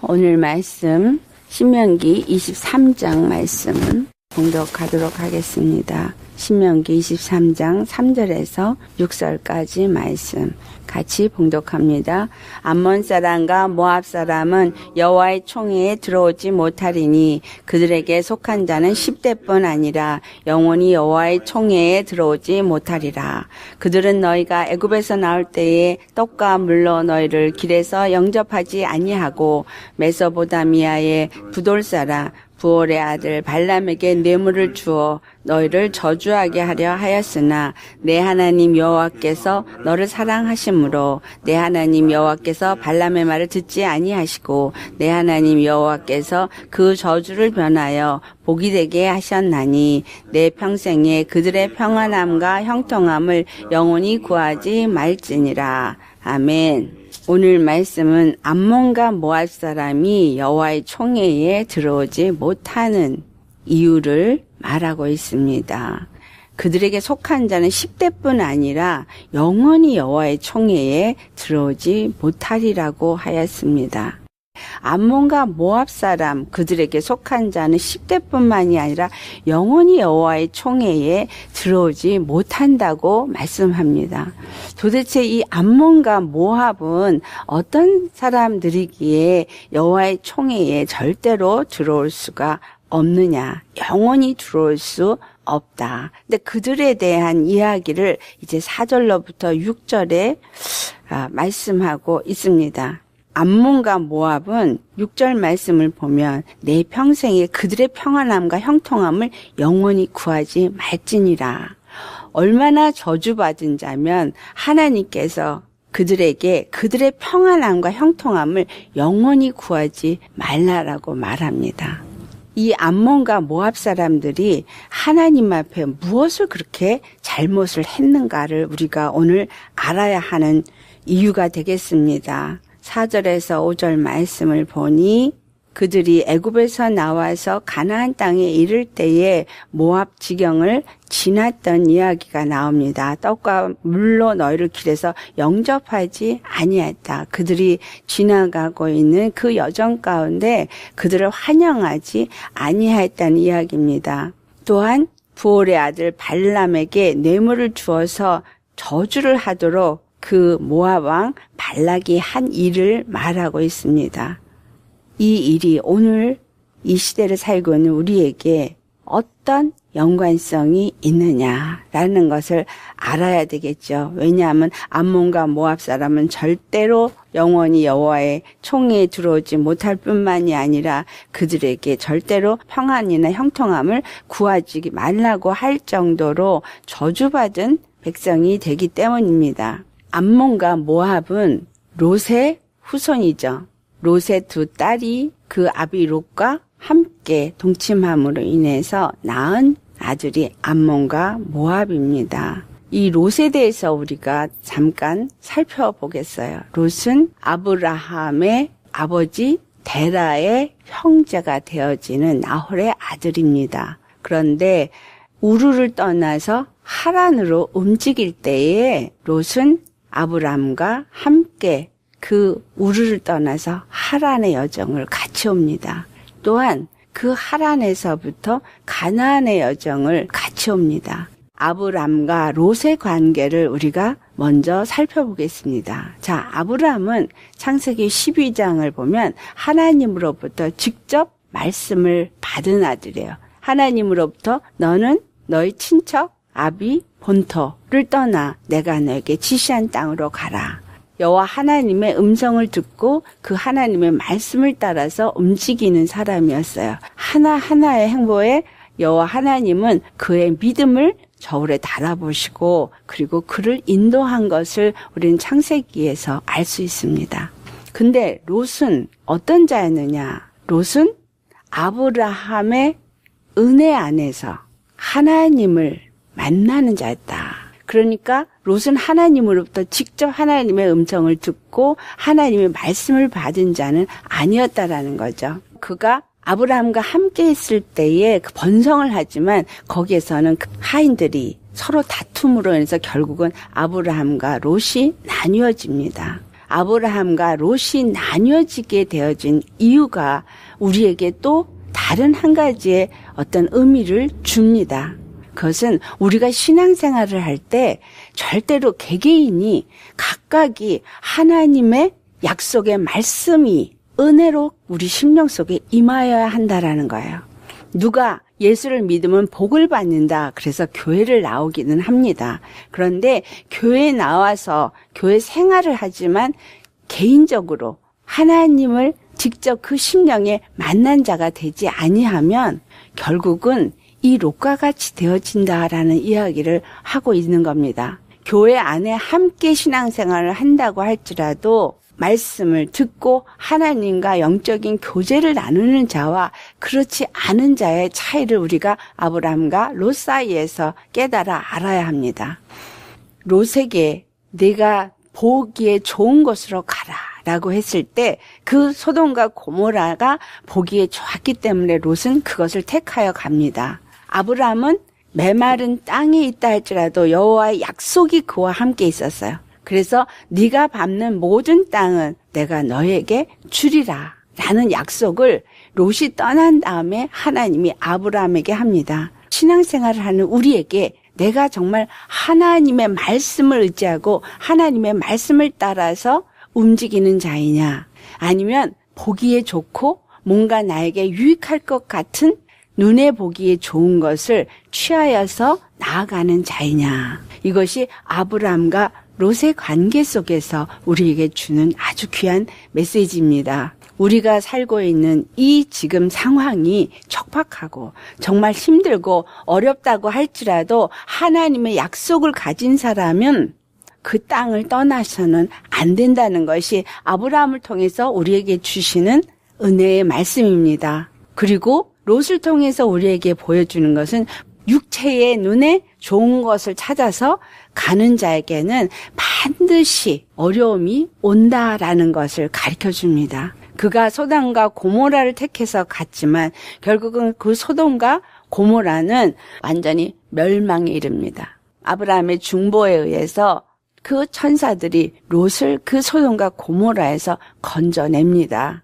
오늘 말씀 신명기 23장 말씀 봉독하도록 하겠습니다. 신명기 23장 3절에서 6절까지 말씀 같이 봉독합니다. 암몬 사람과 모압 사람은 여호와의 총회에 들어오지 못하리니 그들에게 속한 자는 10대뿐 아니라 영원히 여호와의 총회에 들어오지 못하리라. 그들은 너희가 애굽에서 나올 때에 떡과 물로 너희를 길에서 영접하지 아니하고 메소보다미아의 부돌사라 부올의 아들 발람에게 뇌물을 주어 너희를 저주하게 하려 하였으나 내 하나님 여호와께서 너를 사랑하심으로 내 하나님 여호와께서 발람의 말을 듣지 아니하시고 내 하나님 여호와께서 그 저주를 변하여 복이 되게 하셨나니 내 평생에 그들의 평안함과 형통함을 영원히 구하지 말지니라. 아멘. 오늘 말씀은 암몬과 모압 사람이 여호와의 총회에 들어오지 못하는 이유를 말하고 있습니다. 그들에게 속한 자는 10대뿐 아니라 영원히 여호와의 총회에 들어오지 못하리라고 하였습니다. 암몬과 모압 사람 그들에게 속한 자는 10대뿐만이 아니라 영원히 여호와의 총회에 들어오지 못한다고 말씀합니다. 도대체 이 암몬과 모압은 어떤 사람들이기에 여호와의 총회에 절대로 들어올 수가 없느냐, 영원히 들어올 수 없다. 근데 그들에 대한 이야기를 이제 4절로부터 6절에 말씀하고 있습니다. 암몬과 모압은 6절 말씀을 보면 내 평생에 그들의 평안함과 형통함을 영원히 구하지 말지니라. 얼마나 저주받은 자면 하나님께서 그들에게 그들의 평안함과 형통함을 영원히 구하지 말라라고 말합니다. 이 암몬과 모압 사람들이 하나님 앞에 무엇을 그렇게 잘못을 했는가를 우리가 오늘 알아야 하는 이유가 되겠습니다. 4절에서 5절 말씀을 보니 그들이 애굽에서 나와서 가나안 땅에 이를 때에 모압 지경을 지났던 이야기가 나옵니다. 떡과 물로 너희를 길에서 영접하지 아니했다. 그들이 지나가고 있는 그 여정 가운데 그들을 환영하지 아니했다는 이야기입니다. 또한 부올의 아들 발람에게 뇌물을 주어서 저주를 하도록 그 모압 왕 발락이 한 일을 말하고 있습니다. 이 일이 오늘 이 시대를 살고 있는 우리에게 어떤 연관성이 있느냐라는 것을 알아야 되겠죠. 왜냐하면 암몬과 모압 사람은 절대로 영원히 여호와의 총회에 들어오지 못할 뿐만이 아니라 그들에게 절대로 평안이나 형통함을 구하지 말라고 할 정도로 저주받은 백성이 되기 때문입니다. 암몬과 모압은 롯의 후손이죠. 롯의 두 딸이 그 아비 롯과 함께 동침함으로 인해서 낳은 아들이 암몬과 모압입니다. 이 롯에 대해서 우리가 잠깐 살펴보겠어요. 롯은 아브라함의 아버지 데라의 형제가 되어지는 나홀의 아들입니다. 그런데 우르를 떠나서 하란으로 움직일 때에 롯은 아브람과 함께 그 우르를 떠나서 하란의 여정을 같이 옵니다. 또한 그 하란에서부터 가나안의 여정을 같이 옵니다. 아브람과 롯의 관계를 우리가 먼저 살펴보겠습니다. 자, 아브람은 창세기 12장을 보면 하나님으로부터 직접 말씀을 받은 아들이에요. 하나님으로부터 너는 너희 친척 아비 본토를 떠나 내가 너에게 지시한 땅으로 가라. 여호와 하나님의 음성을 듣고 그 하나님의 말씀을 따라서 움직이는 사람이었어요. 하나하나의 행보에 여호와 하나님은 그의 믿음을 저울에 달아보시고 그리고 그를 인도한 것을 우리는 창세기에서 알 수 있습니다. 근데 롯은 어떤 자였느냐? 롯은 아브라함의 은혜 안에서 하나님을 만나는 자였다. 그러니까 롯은 하나님으로부터 직접 하나님의 음성을 듣고 하나님의 말씀을 받은 자는 아니었다라는 거죠. 그가 아브라함과 함께 있을 때에 그 번성을 하지만 거기에서는 하인들이 서로 다툼으로 인해서 결국은 아브라함과 롯이 나뉘어집니다. 아브라함과 롯이 나뉘어지게 되어진 이유가 우리에게 또 다른 한 가지의 어떤 의미를 줍니다. 그것은 우리가 신앙생활을 할 때 절대로 개개인이 각각이 하나님의 약속의 말씀이 은혜로 우리 심령 속에 임하여야 한다라는 거예요. 누가 예수를 믿으면 복을 받는다. 그래서 교회를 나오기는 합니다. 그런데 교회에 나와서 교회 생활을 하지만 개인적으로 하나님을 직접 그 심령에 만난 자가 되지 아니하면 결국은 이 롯과 같이 되어진다라는 이야기를 하고 있는 겁니다. 교회 안에 함께 신앙생활을 한다고 할지라도 말씀을 듣고 하나님과 영적인 교제를 나누는 자와 그렇지 않은 자의 차이를 우리가 아브라함과 롯 사이에서 깨달아 알아야 합니다. 롯에게 내가 보기에 좋은 곳으로 가라 라고 했을 때 그 소돔과 고모라가 보기에 좋았기 때문에 롯은 그것을 택하여 갑니다. 아브라함은 메마른 땅에 있다 할지라도 여호와의 약속이 그와 함께 있었어요. 그래서 네가 밟는 모든 땅은 내가 너에게 주리라 라는 약속을 롯이 떠난 다음에 하나님이 아브라함에게 합니다. 신앙생활을 하는 우리에게 내가 정말 하나님의 말씀을 의지하고 하나님의 말씀을 따라서 움직이는 자이냐, 아니면 보기에 좋고 뭔가 나에게 유익할 것 같은 눈에 보기에 좋은 것을 취하여서 나아가는 자이냐. 이것이 아브라함과 롯의 관계 속에서 우리에게 주는 아주 귀한 메시지입니다. 우리가 살고 있는 이 지금 상황이 척박하고 정말 힘들고 어렵다고 할지라도 하나님의 약속을 가진 사람은 그 땅을 떠나서는 안 된다는 것이 아브라함을 통해서 우리에게 주시는 은혜의 말씀입니다. 그리고 롯을 통해서 우리에게 보여주는 것은 육체의 눈에 좋은 것을 찾아서 가는 자에게는 반드시 어려움이 온다라는 것을 가르쳐 줍니다. 그가 소돔과 고모라를 택해서 갔지만 결국은 그 소돔과 고모라는 완전히 멸망에 이릅니다. 아브라함의 중보에 의해서 그 천사들이 롯을 그 소돔과 고모라에서 건져냅니다.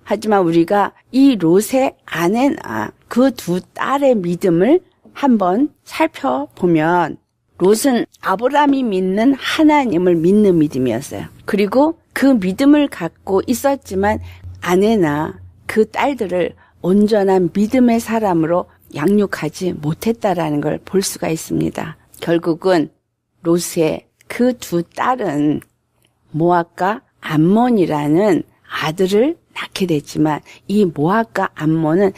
하지만 우리가 이 롯의 아내나 그 두 딸의 믿음을 한번 살펴보면 롯은 아브라함이 믿는 하나님을 믿는 믿음이었어요. 그리고 그 믿음을 갖고 있었지만 아내나 그 딸들을 온전한 믿음의 사람으로 양육하지 못했다라는 걸 볼 수가 있습니다. 결국은 롯의 그 두 딸은 모압과 암몬이라는 아들을 낳게 됐지만 이 모압과 암몬은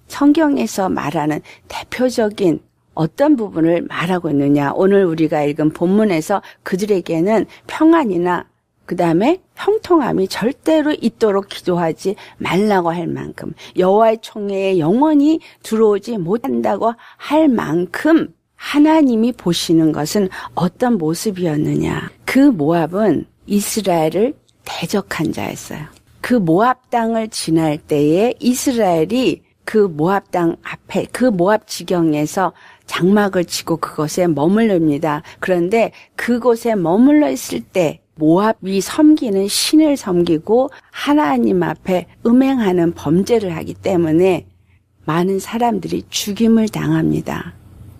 성경에서 말하는 대표적인 어떤 부분을 말하고 있느냐. 오늘 우리가 읽은 본문에서 그들에게는 평안이나 그 다음에 형통함이 절대로 있도록 기도하지 말라고 할 만큼, 여호와의 총회에 영원히 들어오지 못한다고 할 만큼 하나님이 보시는 것은 어떤 모습이었느냐. 그 모압은 이스라엘을 대적한 자였어요. 그 모압 땅을 지날 때에 이스라엘이 그 모압 땅 앞에, 그 모압 지경에서 장막을 치고 그곳에 머물릅니다. 그런데 그곳에 머물러 있을 때 모압이 섬기는 신을 섬기고 하나님 앞에 음행하는 범죄를 하기 때문에 많은 사람들이 죽임을 당합니다.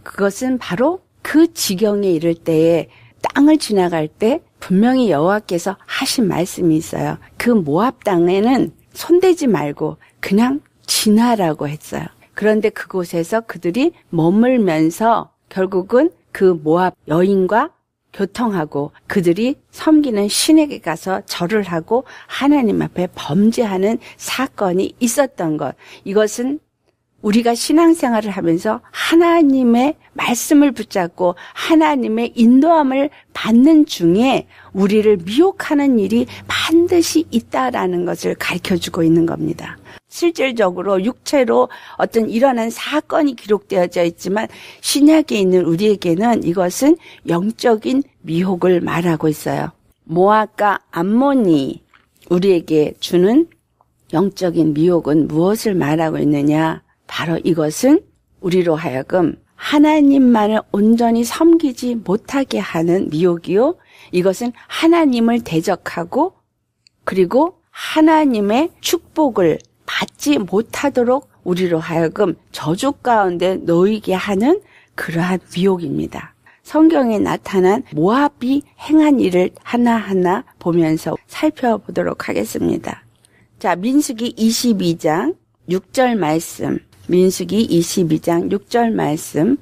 그것은 바로 그 지경에 이를 때에 땅을 지나갈 때 분명히 여호와께서 하신 말씀이 있어요. 그 모압 땅에는 손대지 말고 그냥 지나라고 했어요. 그런데 그곳에서 그들이 머물면서 결국은 그 모압 여인과 교통하고 그들이 섬기는 신에게 가서 절을 하고 하나님 앞에 범죄하는 사건이 있었던 것. 이것은 우리가 신앙생활을 하면서 하나님의 말씀을 붙잡고 하나님의 인도함을 받는 중에 우리를 미혹하는 일이 반드시 있다라는 것을 가르쳐주고 있는 겁니다. 실질적으로 육체로 어떤 일어난 사건이 기록되어져 있지만 신약에 있는 우리에게는 이것은 영적인 미혹을 말하고 있어요. 모압과 암몬이 우리에게 주는 영적인 미혹은 무엇을 말하고 있느냐? 바로 이것은 우리로 하여금 하나님만을 온전히 섬기지 못하게 하는 미혹이요. 이것은 하나님을 대적하고 그리고 하나님의 축복을 받지 못하도록 우리로 하여금 저주 가운데 놓이게 하는 그러한 미혹입니다. 성경에 나타난 모압이 행한 일을 하나하나 보면서 살펴보도록 하겠습니다. 자, 민수기 22장 6절 말씀, 민수기 22장 6절 말씀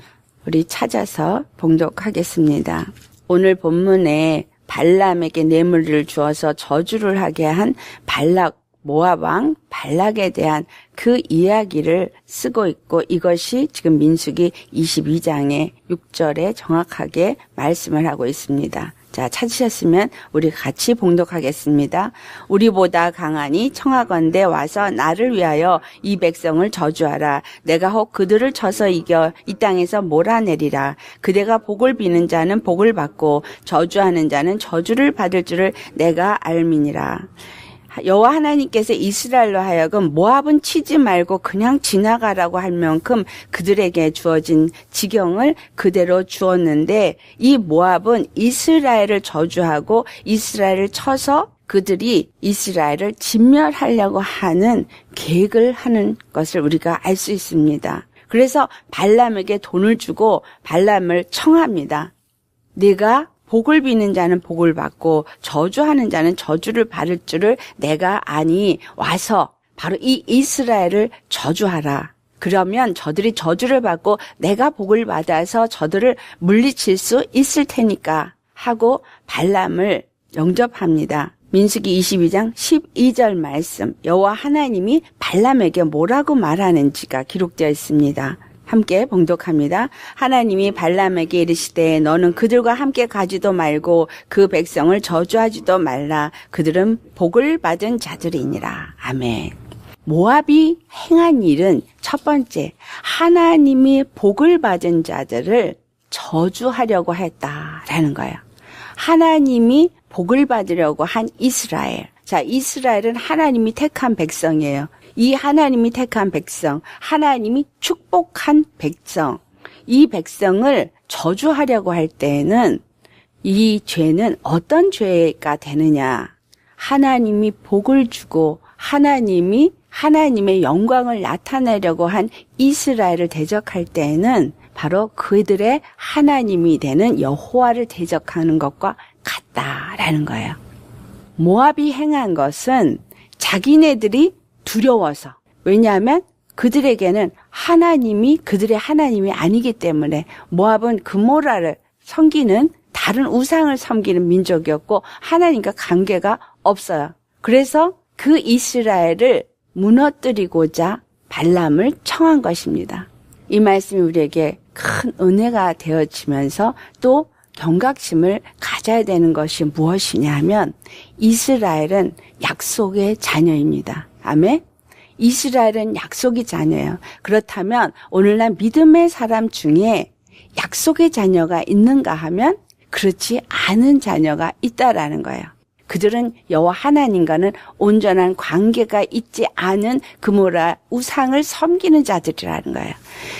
우리 찾아서 봉독하겠습니다. 오늘 본문에 발람에게 뇌물을 주어서 저주를 하게 한 발락 모압 왕 발락에 대한 그 이야기를 쓰고 있고, 이것이 지금 민수기 22장의 6절에 정확하게 말씀을 하고 있습니다. 자, 찾으셨으면 우리 같이 봉독하겠습니다. 우리보다 강하니 청하건대 와서 나를 위하여 이 백성을 저주하라. 내가 혹 그들을 쳐서 이겨 이 땅에서 몰아내리라. 그대가 복을 비는 자는 복을 받고 저주하는 자는 저주를 받을 줄을 내가 알미니라. 여호와 하나님께서 이스라엘로 하여금 모압은 치지 말고 그냥 지나가라고 할 만큼 그들에게 주어진 지경을 그대로 주었는데, 이 모압은 이스라엘을 저주하고 이스라엘을 쳐서 그들이 이스라엘을 진멸하려고 하는 계획을 하는 것을 우리가 알 수 있습니다. 그래서 발람에게 돈을 주고 발람을 청합니다. 네가 복을 비는 자는 복을 받고 저주하는 자는 저주를 받을 줄을 내가 아니, 와서 바로 이 이스라엘을 저주하라. 그러면 저들이 저주를 받고 내가 복을 받아서 저들을 물리칠 수 있을 테니까 하고 발람을 영접합니다. 민수기 22장 12절 말씀, 여호와 하나님이 발람에게 뭐라고 말하는지가 기록되어 있습니다. 함께 봉독합니다. 하나님이 발람에게 이르시되 너는 그들과 함께 가지도 말고 그 백성을 저주하지도 말라. 그들은 복을 받은 자들이니라. 아멘. 모압이 행한 일은 첫 번째, 하나님이 복을 받은 자들을 저주하려고 했다라는 거예요. 하나님이 복을 받으려고 한 이스라엘. 자, 이스라엘은 하나님이 택한 백성이에요. 이 하나님이 택한 백성, 하나님이 축복한 백성, 이 백성을 저주하려고 할 때에는 이 죄는 어떤 죄가 되느냐? 하나님이 복을 주고 하나님이 하나님의 영광을 나타내려고 한 이스라엘을 대적할 때에는 바로 그들의 하나님이 되는 여호와를 대적하는 것과 같다라는 거예요. 모압이 행한 것은 자기네들이 두려워서, 왜냐하면 그들에게는 하나님이 그들의 하나님이 아니기 때문에, 모압은 그모라를 섬기는 다른 우상을 섬기는 민족이었고 하나님과 관계가 없어요. 그래서 그 이스라엘을 무너뜨리고자 발람을 청한 것입니다. 이 말씀이 우리에게 큰 은혜가 되어지면서 또 경각심을 가져야 되는 것이 무엇이냐 하면, 이스라엘은 약속의 자녀입니다. 아멘. 이스라엘은 약속의 자녀예요. 그렇다면 오늘날 믿음의 사람 중에 약속의 자녀가 있는가 하면 그렇지 않은 자녀가 있다라는 거예요. 그들은 여호와 하나님과는 온전한 관계가 있지 않은 그모라 우상을 섬기는 자들이라는 거예요.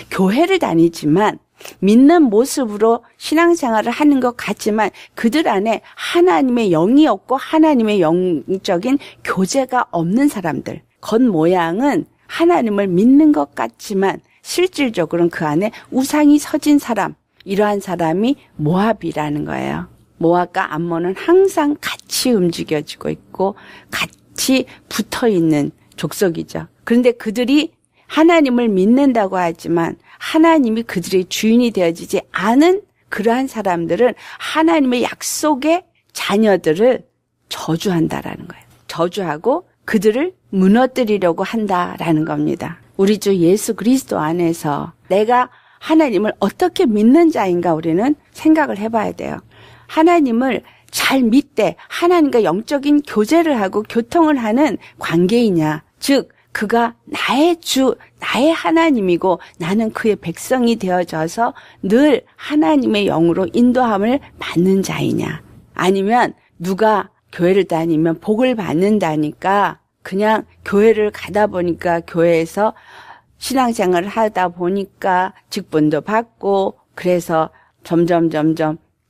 교회를 다니지만 믿는 모습으로 신앙생활을 하는 것 같지만 그들 안에 하나님의 영이 없고 하나님의 영적인 교제가 없는 사람들, 겉모양은 하나님을 믿는 것 같지만 실질적으로는 그 안에 우상이 서진 사람, 이러한 사람이 모압이라는 거예요. 모압과 암몬은 항상 같이 움직여지고 있고 같이 붙어있는 족속이죠. 그런데 그들이 하나님을 믿는다고 하지만 하나님이 그들의 주인이 되어지지 않은 그러한 사람들은 하나님의 약속의 자녀들을 저주한다라는 거예요. 저주하고 그들을 무너뜨리려고 한다라는 겁니다. 우리 주 예수 그리스도 안에서 내가 하나님을 어떻게 믿는 자인가 우리는 생각을 해봐야 돼요. 하나님을 잘 믿되 하나님과 영적인 교제를 하고 교통을 하는 관계이냐, 즉 그가 나의 주, 나의 하나님이고 나는 그의 백성이 되어져서 늘 하나님의 영으로 인도함을 받는 자이냐, 아니면 누가 교회를 다니면 복을 받는다니까 그냥 교회를 가다 보니까 교회에서 신앙생활을 하다 보니까 직분도 받고 그래서 점점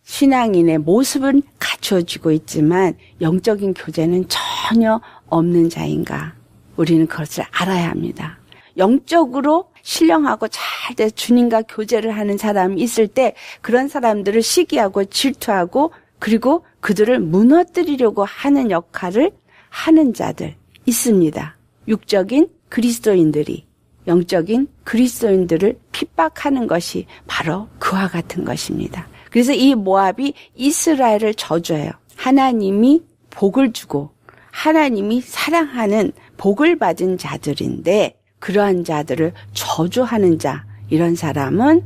신앙인의 모습은 갖추어지고 있지만 영적인 교제는 전혀 없는 자인가? 우리는 그것을 알아야 합니다. 영적으로 신령하고 잘 돼서 주님과 교제를 하는 사람이 있을 때 그런 사람들을 시기하고 질투하고 그리고 그들을 무너뜨리려고 하는 역할을 하는 자들 있습니다. 육적인 그리스도인들이 영적인 그리스도인들을 핍박하는 것이 바로 그와 같은 것입니다. 그래서 이 모압이 이스라엘을 저주해요. 하나님이 복을 주고 하나님이 사랑하는 복을 받은 자들인데 그러한 자들을 저주하는 자, 이런 사람은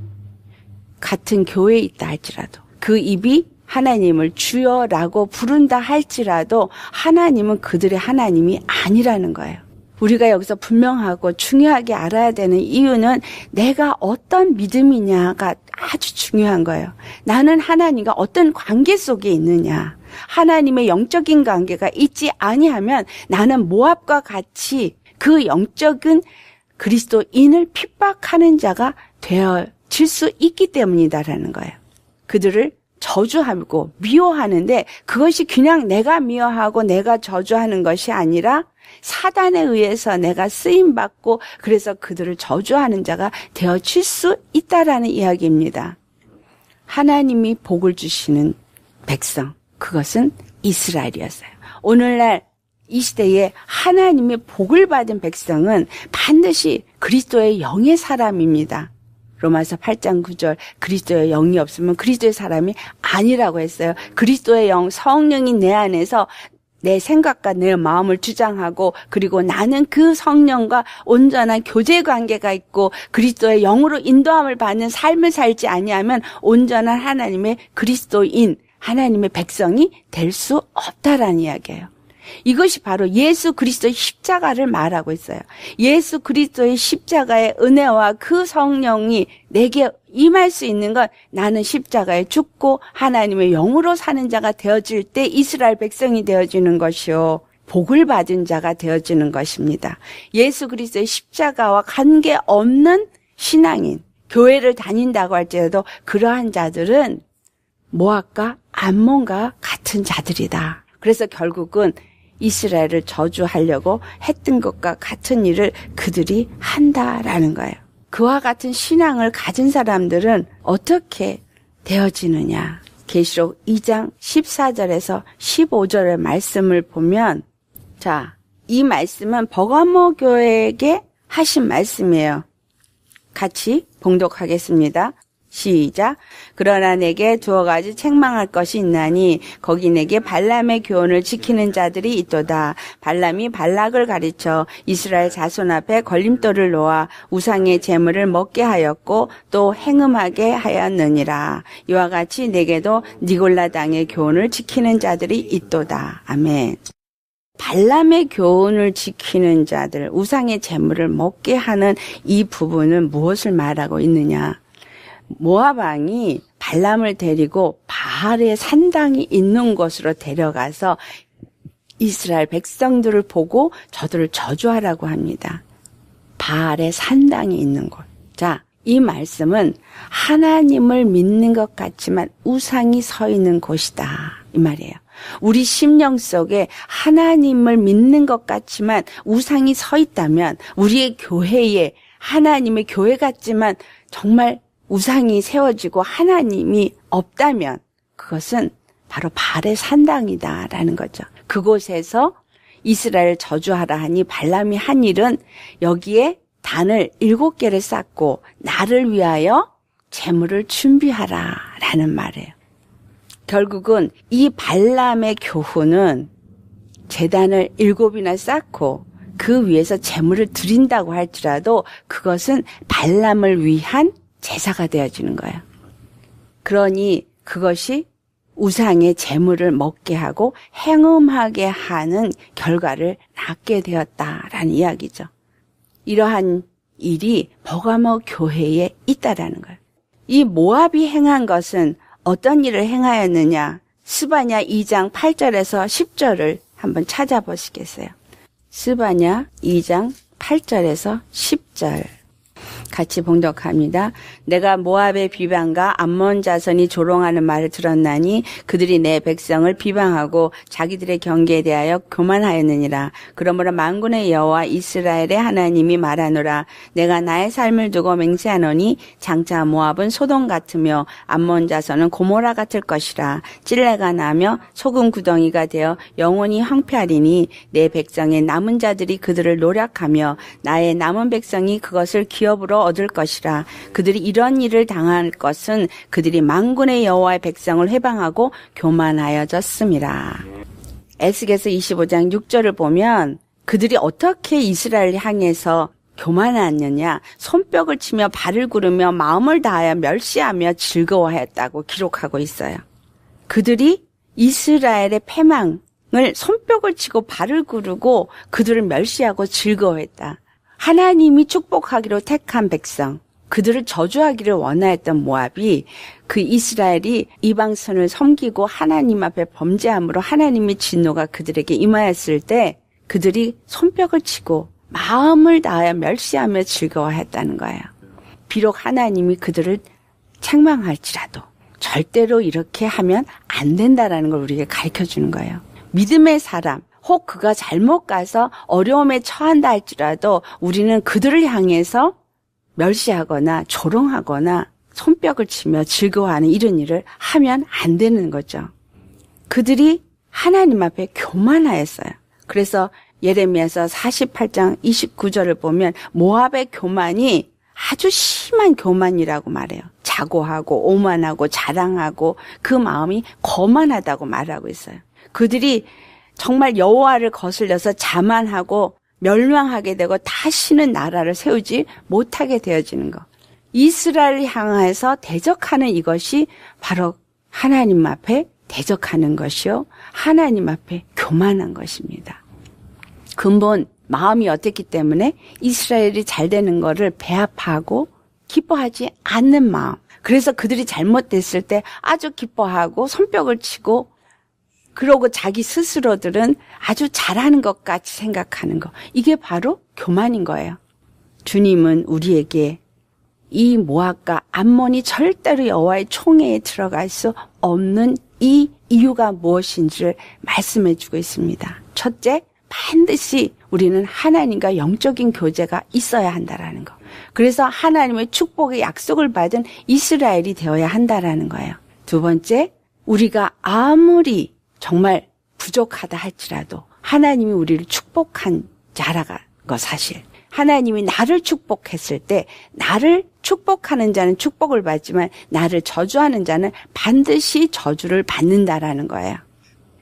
같은 교회에 있다 할지라도 그 입이 하나님을 주여라고 부른다 할지라도 하나님은 그들의 하나님이 아니라는 거예요. 우리가 여기서 분명하고 중요하게 알아야 되는 이유는 내가 어떤 믿음이냐가 아주 중요한 거예요. 나는 하나님과 어떤 관계 속에 있느냐. 하나님의 영적인 관계가 있지 아니하면 나는 모압과 같이 그 영적인 그리스도인을 핍박하는 자가 되어질 수 있기 때문이다라는 거예요. 그들을 저주하고 미워하는데 그것이 그냥 내가 미워하고 내가 저주하는 것이 아니라 사단에 의해서 내가 쓰임받고 그래서 그들을 저주하는 자가 되어질 수 있다라는 이야기입니다. 하나님이 복을 주시는 백성, 그것은 이스라엘이었어요. 오늘날 이 시대에 하나님의 복을 받은 백성은 반드시 그리스도의 영의 사람입니다. 로마서 8장 9절 그리스도의 영이 없으면 그리스도의 사람이 아니라고 했어요. 그리스도의 영, 성령이 내 안에서 내 생각과 내 마음을 주장하고 그리고 나는 그 성령과 온전한 교제 관계가 있고 그리스도의 영으로 인도함을 받는 삶을 살지 아니하면 온전한 하나님의 그리스도인, 하나님의 백성이 될 수 없다라는 이야기예요. 이것이 바로 예수 그리스도의 십자가를 말하고 있어요. 예수 그리스도의 십자가의 은혜와 그 성령이 내게 임할 수 있는 건 나는 십자가에 죽고 하나님의 영으로 사는 자가 되어질 때 이스라엘 백성이 되어지는 것이요. 복을 받은 자가 되어지는 것입니다. 예수 그리스도의 십자가와 관계없는 신앙인, 교회를 다닌다고 할지라도 그러한 자들은 모압과 암몬과 같은 자들이다. 그래서 결국은 이스라엘을 저주하려고 했던 것과 같은 일을 그들이 한다라는 거예요. 그와 같은 신앙을 가진 사람들은 어떻게 되어지느냐. 계시록 2장 14절에서 15절의 말씀을 보면 자, 이 말씀은 버가모 교회에게 하신 말씀이에요. 같이 봉독하겠습니다. 시작. 그러나 내게 두어 가지 책망할 것이 있나니 거기 내게 발람의 교훈을 지키는 자들이 있도다. 발람이 발락을 가르쳐 이스라엘 자손 앞에 걸림돌을 놓아 우상의 제물을 먹게 하였고 또 행음하게 하였느니라. 이와 같이 내게도 니골라 당의 교훈을 지키는 자들이 있도다. 아멘. 발람의 교훈을 지키는 자들, 우상의 제물을 먹게 하는 이 부분은 무엇을 말하고 있느냐? 모압 왕이 발람을 데리고 바알의 산당이 있는 곳으로 데려가서 이스라엘 백성들을 보고 저들을 저주하라고 합니다. 바알의 산당이 있는 곳. 자, 이 말씀은 하나님을 믿는 것 같지만 우상이 서 있는 곳이다. 이 말이에요. 우리 심령 속에 하나님을 믿는 것 같지만 우상이 서 있다면 우리의 교회에 하나님의 교회 같지만 정말 우상이 세워지고 하나님이 없다면 그것은 바로 바알의 산당이다라는 거죠. 그곳에서 이스라엘 저주하라 하니 발람이 한 일은 여기에 단을 7개를 쌓고 나를 위하여 제물을 준비하라라는 말이에요. 결국은 이 발람의 교훈은 제단을 7이나 쌓고 그 위에서 제물을 드린다고 할지라도 그것은 발람을 위한 제사가 되어지는 거예요. 그러니 그것이 우상의 제물을 먹게 하고 행음하게 하는 결과를 낳게 되었다라는 이야기죠. 이러한 일이 버가모 교회에 있다라는 거예요. 이 모압이 행한 것은 어떤 일을 행하였느냐? 스바냐 2장 8절에서 10절을 한번 찾아보시겠어요? 스바냐 2장 8절에서 10절. 같이 봉독합니다. 내가 모압의 비방과 암몬 자손이 조롱하는 말을 들었나니 그들이 내 백성을 비방하고 자기들의 경계에 대하여 교만하였느니라. 그러므로 만군의 여호와 이스라엘의 하나님이 말하노라. 내가 나의 삶을 두고 맹세하노니 장차 모압은 소돔 같으며 암몬 자손은 고모라 같을 것이라. 찔레가 나며 소금 구덩이가 되어 영원히 황폐하리니 내 백성의 남은 자들이 그들을 노력하며 나의 남은 백성이 그것을 기업으로 얻을 것이라. 그들이 이런 일을 당할 것은 그들이 만군의 여호와의 백성을 회방하고 교만하여졌음이라. 에스겔서 25장 6절을 보면 그들이 어떻게 이스라엘을 향해서 교만하였느냐, 손뼉을 치며 발을 구르며 마음을 다하여 멸시하며 즐거워하였다고 기록하고 있어요. 그들이 이스라엘의 패망을 손뼉을 치고 발을 구르고 그들을 멸시하고 즐거워했다. 하나님이 축복하기로 택한 백성, 그들을 저주하기를 원하였던 모압이 그 이스라엘이 이방선을 섬기고 하나님 앞에 범죄함으로 하나님의 진노가 그들에게 임하였을 때 그들이 손뼉을 치고 마음을 다하여 멸시하며 즐거워했다는 거예요. 비록 하나님이 그들을 책망할지라도 절대로 이렇게 하면 안 된다라는 걸 우리에게 가르쳐주는 거예요. 믿음의 사람, 혹 그가 잘못 가서 어려움에 처한다 할지라도 우리는 그들을 향해서 멸시하거나 조롱하거나 손뼉을 치며 즐거워하는 이런 일을 하면 안 되는 거죠. 그들이 하나님 앞에 교만하였어요. 그래서 예레미야서 48장 29절을 보면 모압의 교만이 아주 심한 교만이라고 말해요. 자고하고 오만하고 자랑하고 그 마음이 거만하다고 말하고 있어요. 그들이 정말 여호와를 거슬려서 자만하고 멸망하게 되고 다시는 나라를 세우지 못하게 되어지는 것. 이스라엘을 향해서 대적하는 이것이 바로 하나님 앞에 대적하는 것이요, 하나님 앞에 교만한 것입니다. 근본 마음이 어땠기 때문에 이스라엘이 잘 되는 것을 배합하고 기뻐하지 않는 마음. 그래서 그들이 잘못됐을 때 아주 기뻐하고 손뼉을 치고 그러고 자기 스스로들은 아주 잘하는 것 같이 생각하는 거. 이게 바로 교만인 거예요. 주님은 우리에게 이 모압과 암몬이 절대로 여호와의 총회에 들어갈 수 없는 이 이유가 무엇인지를 말씀해 주고 있습니다. 첫째, 반드시 우리는 하나님과 영적인 교제가 있어야 한다라는 거. 그래서 하나님의 축복의 약속을 받은 이스라엘이 되어야 한다라는 거예요. 두 번째, 우리가 아무리 정말 부족하다 할지라도 하나님이 우리를 축복한 자라가 거 사실. 하나님이 나를 축복했을 때 나를 축복하는 자는 축복을 받지만 나를 저주하는 자는 반드시 저주를 받는다라는 거예요.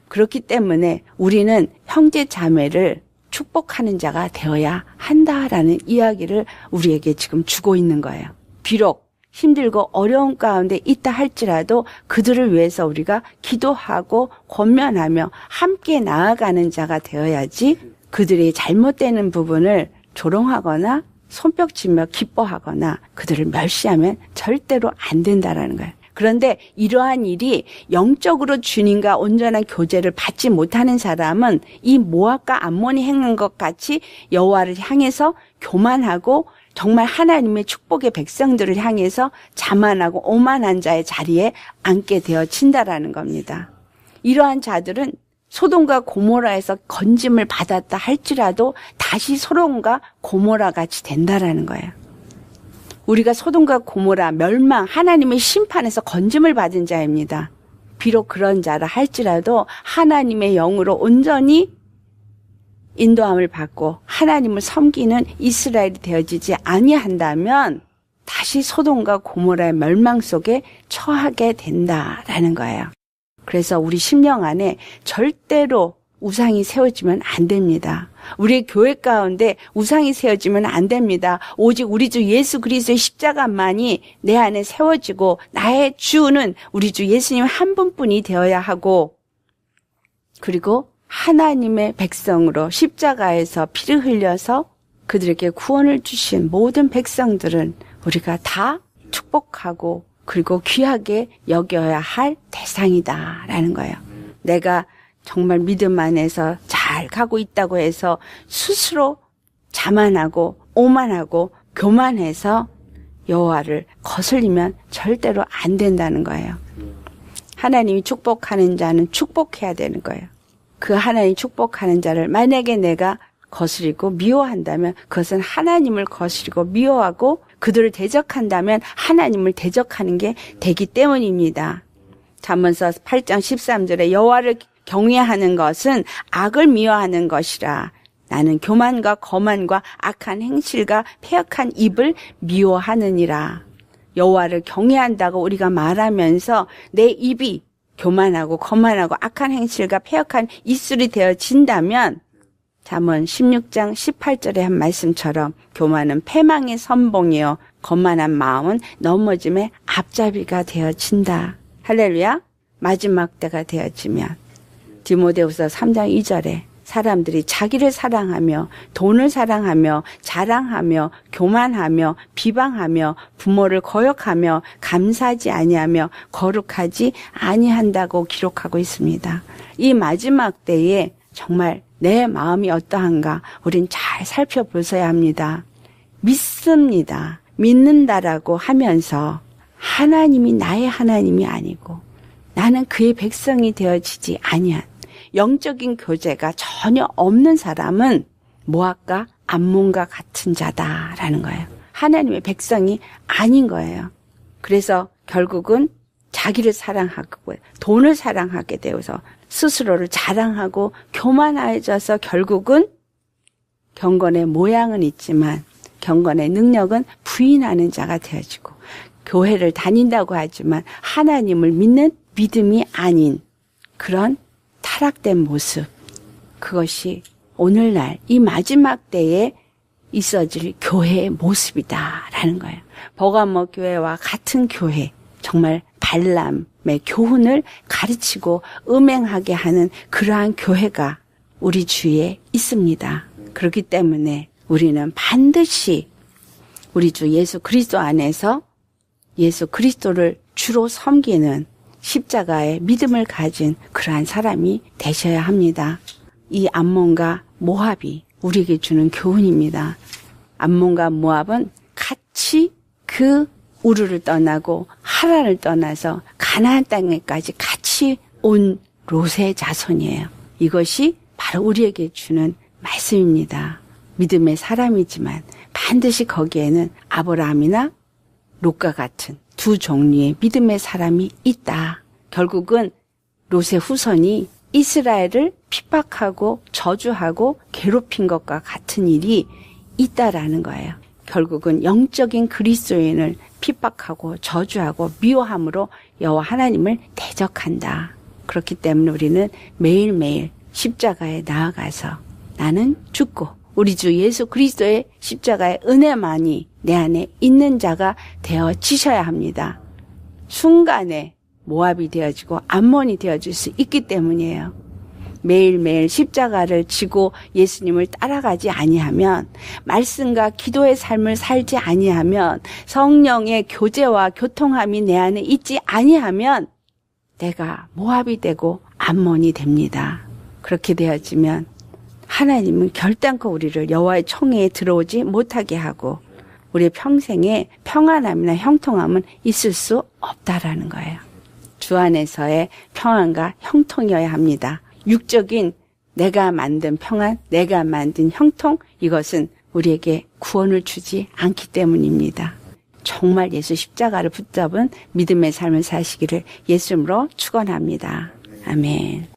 그렇기 때문에 우리는 형제 자매를 축복하는 자가 되어야 한다라는 이야기를 우리에게 지금 주고 있는 거예요. 비록 힘들고 어려운 가운데 있다 할지라도 그들을 위해서 우리가 기도하고 권면하며 함께 나아가는 자가 되어야지 그들의 잘못되는 부분을 조롱하거나 손뼉치며 기뻐하거나 그들을 멸시하면 절대로 안 된다라는 거예요. 그런데 이러한 일이 영적으로 주님과 온전한 교제를 받지 못하는 사람은 이 모압과 암몬이 행한 것 같이 여호와를 향해서 교만하고 정말 하나님의 축복의 백성들을 향해서 자만하고 오만한 자의 자리에 앉게 되어진다라는 겁니다. 이러한 자들은 소돔과 고모라에서 건짐을 받았다 할지라도 다시 소돔과 고모라 같이 된다라는 거예요. 우리가 소돔과 고모라 멸망 하나님의 심판에서 건짐을 받은 자입니다. 비록 그런 자라 할지라도 하나님의 영으로 온전히 인도함을 받고 하나님을 섬기는 이스라엘이 되어지지 아니한다면 다시 소돔과 고모라의 멸망 속에 처하게 된다라는 거예요. 그래서 우리 심령 안에 절대로 우상이 세워지면 안 됩니다. 우리의 교회 가운데 우상이 세워지면 안 됩니다. 오직 우리 주 예수 그리스도의 십자가만이 내 안에 세워지고 나의 주는 우리 주 예수님 한 분뿐이 되어야 하고, 그리고 하나님의 백성으로 십자가에서 피를 흘려서 그들에게 구원을 주신 모든 백성들은 우리가 다 축복하고 그리고 귀하게 여겨야 할 대상이다라는 거예요. 내가 정말 믿음 안에서 잘 가고 있다고 해서 스스로 자만하고 오만하고 교만해서 여호와를 거슬리면 절대로 안 된다는 거예요. 하나님이 축복하는 자는 축복해야 되는 거예요. 그 하나님 축복하는 자를 만약에 내가 거스리고 미워한다면 그것은 하나님을 거스리고 미워하고 그들을 대적한다면 하나님을 대적하는 게 되기 때문입니다. 잠언서 8장 13절에 여호와를 경외하는 것은 악을 미워하는 것이라. 나는 교만과 거만과 악한 행실과 패역한 입을 미워하느니라. 여호와를 경외한다고 우리가 말하면서 내 입이 교만하고 거만하고 악한 행실과 패역한 입술이 되어진다면 잠언 16장 18절의 한 말씀처럼 교만은 패망의 선봉이요 거만한 마음은 넘어짐의 앞잡이가 되어진다. 할렐루야. 마지막 때가 되어지면 디모데후서 3장 2절에 사람들이 자기를 사랑하며 돈을 사랑하며 자랑하며 교만하며 비방하며 부모를 거역하며 감사하지 아니하며 거룩하지 아니한다고 기록하고 있습니다. 이 마지막 때에 정말 내 마음이 어떠한가 우린 잘 살펴보셔야 합니다. 믿습니다. 믿는다라고 하면서 하나님이 나의 하나님이 아니고 나는 그의 백성이 되어지지 아니한 영적인 교제가 전혀 없는 사람은 모압과 암몬과 같은 자다라는 거예요. 하나님의 백성이 아닌 거예요. 그래서 결국은 자기를 사랑하고 돈을 사랑하게 되어서 스스로를 자랑하고 교만해져서 결국은 경건의 모양은 있지만 경건의 능력은 부인하는 자가 되어지고 교회를 다닌다고 하지만 하나님을 믿는 믿음이 아닌 그런 타락된 모습, 그것이 오늘날 이 마지막 때에 있어질 교회의 모습이다라는 거예요. 버가모 교회와 같은 교회, 정말 발람의 교훈을 가르치고 음행하게 하는 그러한 교회가 우리 주위에 있습니다. 그렇기 때문에 우리는 반드시 우리 주 예수 그리스도 안에서 예수 그리스도를 주로 섬기는 십자가의 믿음을 가진 그러한 사람이 되셔야 합니다. 이 암몬과 모압이 우리에게 주는 교훈입니다. 암몬과 모압은 같이 그 우르를 떠나고 하란을 떠나서 가나안 땅에까지 같이 온 롯의 자손이에요. 이것이 바로 우리에게 주는 말씀입니다. 믿음의 사람이지만 반드시 거기에는 아브라함이나 롯과 같은 두 종류의 믿음의 사람이 있다. 결국은 롯의 후손이 이스라엘을 핍박하고 저주하고 괴롭힌 것과 같은 일이 있다라는 거예요. 결국은 영적인 그리스도인을 핍박하고 저주하고 미워함으로 여호와 하나님을 대적한다. 그렇기 때문에 우리는 매일매일 십자가에 나아가서 나는 죽고 우리 주 예수 그리스도의 십자가의 은혜만이 내 안에 있는 자가 되어지셔야 합니다. 순간에 모압이 되어지고 암몬이 되어질 수 있기 때문이에요. 매일매일 십자가를 지고 예수님을 따라가지 아니하면, 말씀과 기도의 삶을 살지 아니하면, 성령의 교제와 교통함이 내 안에 있지 아니하면 내가 모압이 되고 암몬이 됩니다. 그렇게 되어지면 하나님은 결단코 우리를 여호와의 총회에 들어오지 못하게 하고 우리의 평생에 평안함이나 형통함은 있을 수 없다라는 거예요. 주 안에서의 평안과 형통이어야 합니다. 육적인 내가 만든 평안, 내가 만든 형통, 이것은 우리에게 구원을 주지 않기 때문입니다. 정말 예수 십자가를 붙잡은 믿음의 삶을 사시기를 예수 이름으로 축원합니다. 아멘.